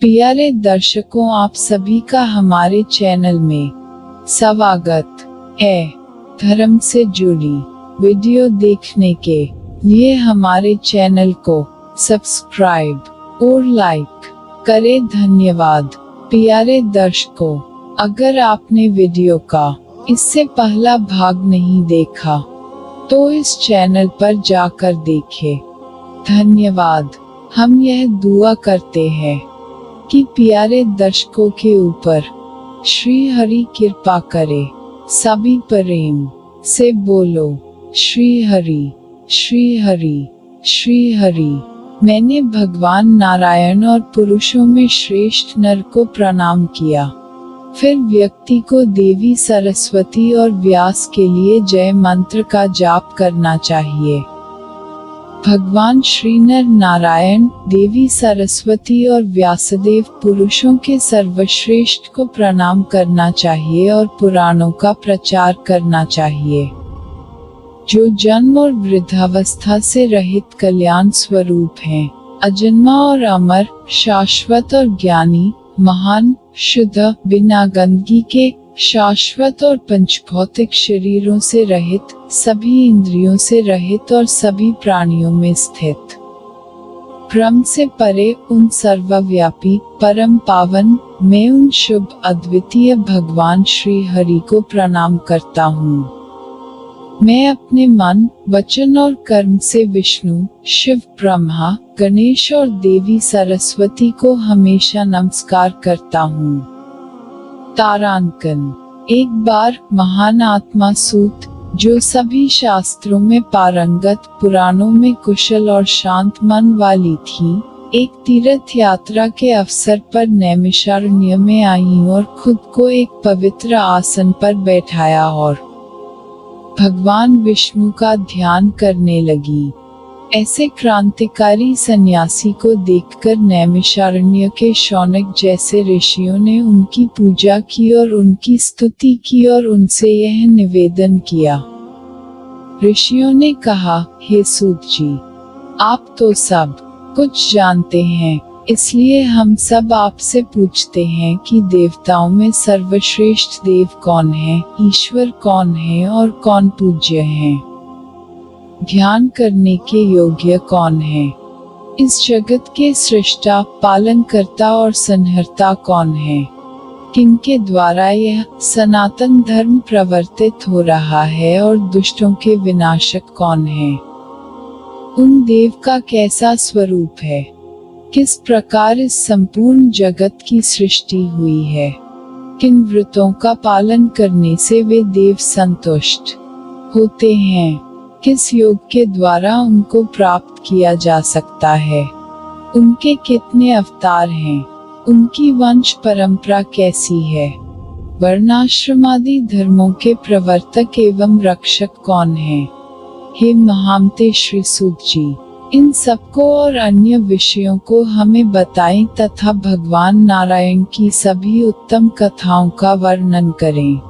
प्यारे दर्शकों, आप सभी का हमारे चैनल में स्वागत है। धर्म से जुड़ी वीडियो देखने के लिए हमारे चैनल को सब्सक्राइब और लाइक करें। धन्यवाद। प्यारे दर्शकों, अगर आपने वीडियो का इससे पहला भाग नहीं देखा तो इस चैनल पर जाकर देखें। धन्यवाद। हम यह दुआ करते हैं कि प्यारे दर्शकों के ऊपर श्री हरि कृपा करे। सभी प्रेम से बोलो श्री हरि, श्री हरि, श्री हरि। मैंने भगवान नारायण और पुरुषों में श्रेष्ठ नर को प्रणाम किया। फिर व्यक्ति को देवी सरस्वती और व्यास के लिए जय मंत्र का जाप करना चाहिए। भगवान श्री नर नारायण, देवी सरस्वती और व्यासदेव पुरुषों के सर्वश्रेष्ठ को प्रणाम करना चाहिए और पुराणों का प्रचार करना चाहिए, जो जन्म और वृद्धावस्था से रहित कल्याण स्वरूप हैं, अजन्मा और अमर, शाश्वत और ज्ञानी, महान, शुद्ध, बिना गंदगी के, शाश्वत और पंचभौतिक शरीरों से रहित, सभी इंद्रियों से रहित और सभी प्राणियों में स्थित, ब्रह्म से परे, उन सर्वव्यापी, परम पावन, मैं उन शुभ अद्वितीय भगवान श्री हरि को प्रणाम करता हूँ। मैं अपने मन, वचन और कर्म से विष्णु, शिव, ब्रह्मा, गणेश और देवी सरस्वती को हमेशा नमस्कार करता हूँ। तारांकन। एक बार महान आत्मा सूत, जो सभी शास्त्रों में पारंगत, पुराणों में कुशल और शांत मन वाली थी, एक तीर्थ यात्रा के अवसर पर नैमिषारण्य में आई और खुद को एक पवित्र आसन पर बैठाया और भगवान विष्णु का ध्यान करने लगी। ऐसे क्रांतिकारी सन्यासी को देखकर नैमिषारण्य के शौनक जैसे ऋषियों ने उनकी पूजा की और उनकी स्तुति की और उनसे यह निवेदन किया। ऋषियों ने कहा, हे सूत जी, आप तो सब कुछ जानते हैं, इसलिए हम सब आपसे पूछते हैं कि देवताओं में सर्वश्रेष्ठ देव कौन है, ईश्वर कौन है और कौन पूज्य है, ध्यान करने के योग्य कौन है, इस जगत के सृष्टा, पालनकर्ता और संहर्ता कौन है, किनके द्वारा यह सनातन धर्म प्रवर्तित हो रहा है और दुष्टों के विनाशक कौन है, उन देव का कैसा स्वरूप है, किस प्रकार इस संपूर्ण जगत की सृष्टि हुई है, किन व्रतों का पालन करने से वे देव संतुष्ट होते हैं, किस योग के द्वारा उनको प्राप्त किया जा सकता है, उनके कितने अवतार हैं, उनकी वंश परंपरा कैसी है, वर्णाश्रमादि धर्मों के प्रवर्तक एवं रक्षक कौन है। हे महामते श्री सूत जी, इन सबको और अन्य विषयों को हमें बताएं तथा भगवान नारायण की सभी उत्तम कथाओं का वर्णन करें।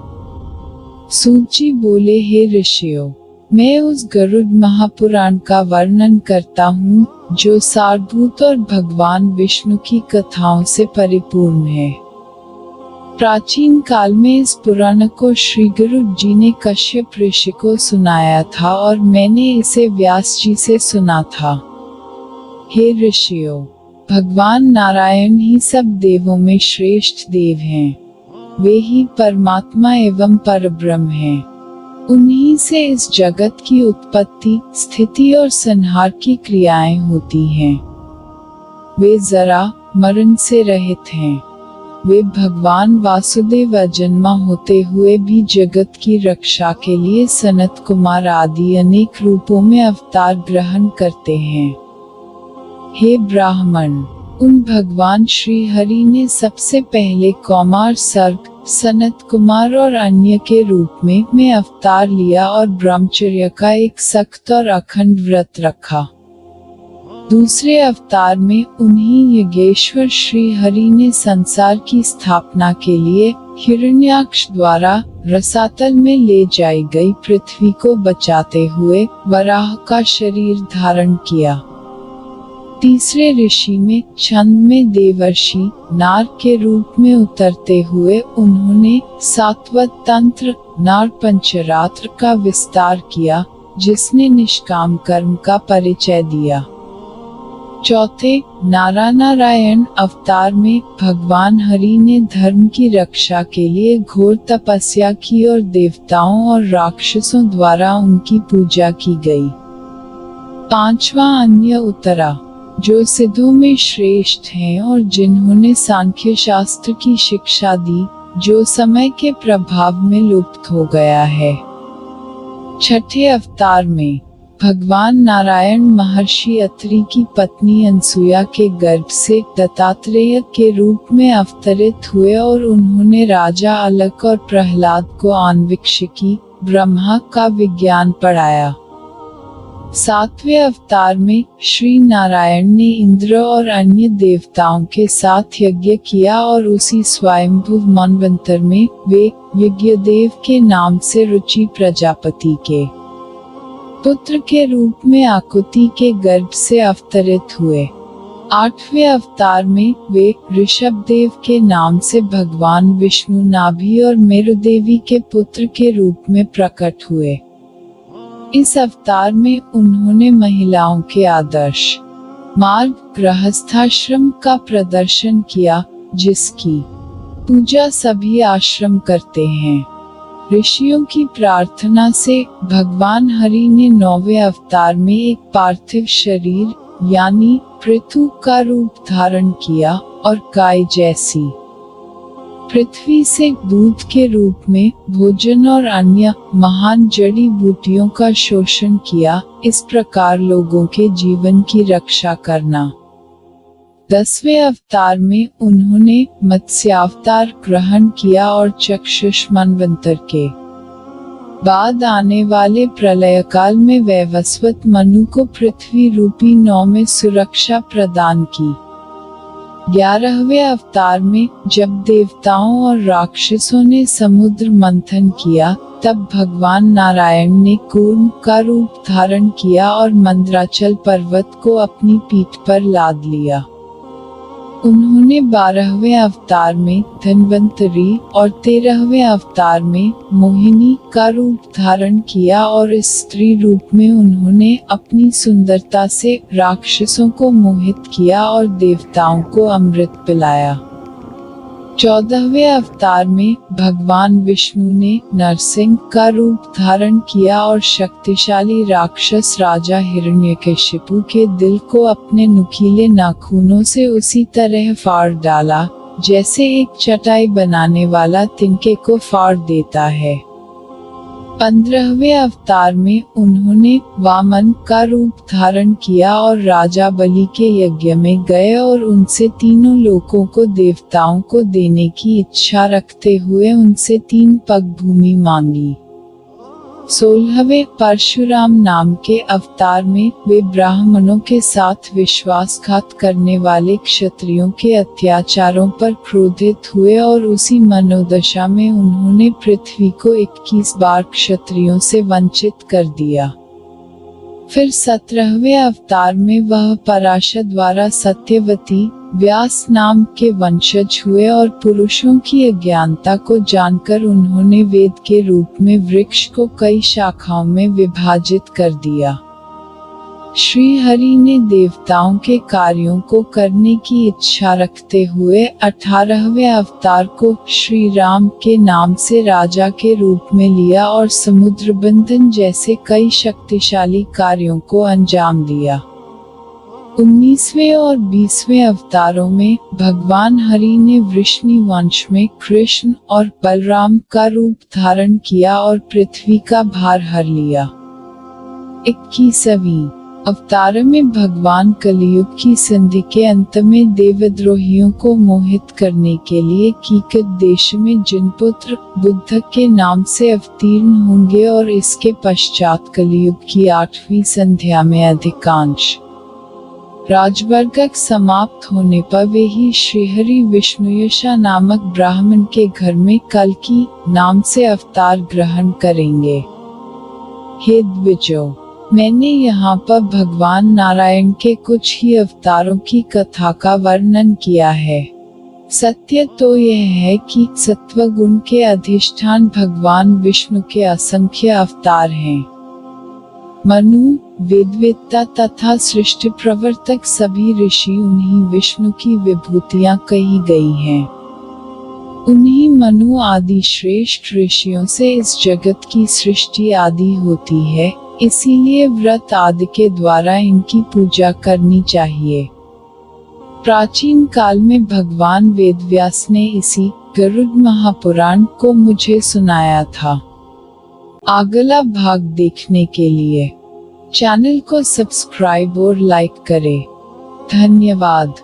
सूत जी बोले, हे ऋषियों, मैं उस गरुड़ महापुराण का वर्णन करता हूँ, जो सारभूत और भगवान विष्णु की कथाओं से परिपूर्ण है। प्राचीन काल में इस पुराण को श्री गरुड़ जी ने कश्यप ऋषि को सुनाया था और मैंने इसे व्यास जी से सुना था। हे ऋषियों, भगवान नारायण ही सब देवों में श्रेष्ठ देव हैं। वे ही परमात्मा एवं परब्रह्म हैं। उन्हीं से इस जगत की उत्पत्ति, स्थिति और संहार की क्रियाएं होती हैं। वे जरा मरण से रहित हैं। वे भगवान वासुदेव अजन्मा होते हुए भी जगत की रक्षा के लिए सनत कुमार आदि अनेक रूपों में अवतार ग्रहण करते हैं। हे ब्राह्मण, उन भगवान श्री हरि ने सबसे पहले कौमार सर्ग, सनत कुमार और अन्य के रूप में अवतार लिया और ब्रह्मचर्य का एक सख्त और अखंड व्रत रखा। दूसरे अवतार में उन्हीं यज्ञेश्वर श्री हरि ने संसार की स्थापना के लिए हिरण्याक्ष द्वारा रसातल में ले जाई गई पृथ्वी को बचाते हुए वराह का शरीर धारण किया। तीसरे ऋषि में छंद में देवर्षि नार के रूप में उतरते हुए उन्होंने सात्वत तंत्र नार पंचरात्र का विस्तार किया, जिसने निष्काम कर्म का परिचय दिया। चौथे नारायण अवतार में भगवान हरि ने धर्म की रक्षा के लिए घोर तपस्या की और देवताओं और राक्षसों द्वारा उनकी पूजा की गई। पांचवा अन्य उत्तरा, जो सिद्धों में श्रेष्ठ हैं और जिन्होंने सांख्य शास्त्र की शिक्षा दी, जो समय के प्रभाव में लुप्त हो गया है। छठे अवतार में भगवान नारायण महर्षि अत्रि की पत्नी अनसुया के गर्भ से दत्तात्रेय के रूप में अवतरित हुए और उन्होंने राजा अलक और प्रहलाद को आन्वीक्षिकी ब्रह्मा का विज्ञान पढ़ाया। सातवें अवतार में श्री नारायण ने इंद्र और अन्य देवताओं के साथ यज्ञ किया और उसी स्वयंभुव मनवंतर में वे यज्ञदेव के नाम से रुचि प्रजापति के पुत्र के रूप में आकुति के गर्भ से अवतरित हुए। आठवें अवतार में वे ऋषभदेव के नाम से भगवान विष्णु नाभि और मेरुदेवी के पुत्र के रूप में प्रकट हुए। इस अवतार में उन्होंने महिलाओं के आदर्श मार्ग गृहस्थाश्रम का प्रदर्शन किया, जिसकी पूजा सभी आश्रम करते हैं। ऋषियों की प्रार्थना से भगवान हरि ने 9वें अवतार में एक पार्थिव शरीर यानी पृथु का रूप धारण किया और गाय जैसी पृथ्वी से दूध के रूप में भोजन और अन्य महान जड़ी बूटियों का शोषण किया, इस प्रकार लोगों के जीवन की रक्षा करना। 10वें अवतार में उन्होंने मत्स्यावतार ग्रहण किया और चक्षुष मनवंतर के बाद आने वाले प्रलय काल में वैवस्वत मनु को पृथ्वी रूपी नौ में सुरक्षा प्रदान की। 11वें अवतार में जब देवताओं और राक्षसों ने समुद्र मंथन किया, तब भगवान नारायण ने कूर्म का रूप धारण किया और मंदराचल पर्वत को अपनी पीठ पर लाद लिया। उन्होंने 12वें अवतार में धन्वंतरी और 13वें अवतार में मोहिनी का रूप धारण किया और इस स्त्री रूप में उन्होंने अपनी सुंदरता से राक्षसों को मोहित किया और देवताओं को अमृत पिलाया। 14वें अवतार में भगवान विष्णु ने नरसिंह का रूप धारण किया और शक्तिशाली राक्षस राजा हिरण्यकशिपु के दिल को अपने नुकीले नाखूनों से उसी तरह फाड़ डाला, जैसे एक चटाई बनाने वाला तिनके को फाड़ देता है। 15वें अवतार में उन्होंने वामन का रूप धारण किया और राजा बलि के यज्ञ में गए और उनसे तीनों लोकों को देवताओं को देने की इच्छा रखते हुए उनसे 3 पग भूमि मांगी। 16वें परशुराम नाम के अवतार में वे ब्राह्मणों के साथ विश्वासघात करने वाले क्षत्रियों के अत्याचारों पर क्रोधित हुए और उसी मनोदशा में उन्होंने पृथ्वी को 21 बार क्षत्रियों से वंचित कर दिया। फिर 17वें अवतार में वह पराशर द्वारा सत्यवती व्यास नाम के वंशज हुए और पुरुषों की अज्ञानता को जानकर उन्होंने वेद के रूप में वृक्ष को कई शाखाओं में विभाजित कर दिया। श्री हरि ने देवताओं के कार्यों को करने की इच्छा रखते हुए 18वें अवतार को श्री राम के नाम से राजा के रूप में लिया और समुद्र बंधन जैसे कई शक्तिशाली कार्यों को अंजाम दिया। 19वें और 20वें अवतारों में भगवान हरि ने वृष्णि वंश में कृष्ण और बलराम का रूप धारण किया और पृथ्वी का भार हर लिया। 21वें अवतार में भगवान कलियुग की संधि के अंत में देवद्रोहियों को मोहित करने के लिए कीकट देश में जिनपुत्र बुद्ध के नाम से अवतीर्ण होंगे और इसके पश्चात कलियुग की 8वीं संध्या में अधिकांश राजवर्ग समाप्त होने पर वे ही श्रीहरि विष्णुयशा नामक ब्राह्मण के घर में कल्कि नाम से अवतार ग्रहण करेंगे। हे द्विजो, मैंने यहाँ पर भगवान नारायण के कुछ ही अवतारों की कथा का वर्णन किया है। सत्य तो यह है कि सत्वगुण के अधिष्ठान भगवान विष्णु के असंख्य अवतार हैं। मनु, वेदवेत्ता तथा सृष्टि प्रवर्तक सभी ऋषि उन्हीं विष्णु की विभूतियां कही गई हैं। उन्हीं मनु आदि श्रेष्ठ ऋषियों से इस जगत की सृष्टि आदि होती है, इसीलिए व्रत आदि के द्वारा इनकी पूजा करनी चाहिए। प्राचीन काल में भगवान वेदव्यास ने इसी गरुड़ महापुराण को मुझे सुनाया था। अगला भाग देखने के लिए चैनल को सब्सक्राइब और लाइक करें। धन्यवाद।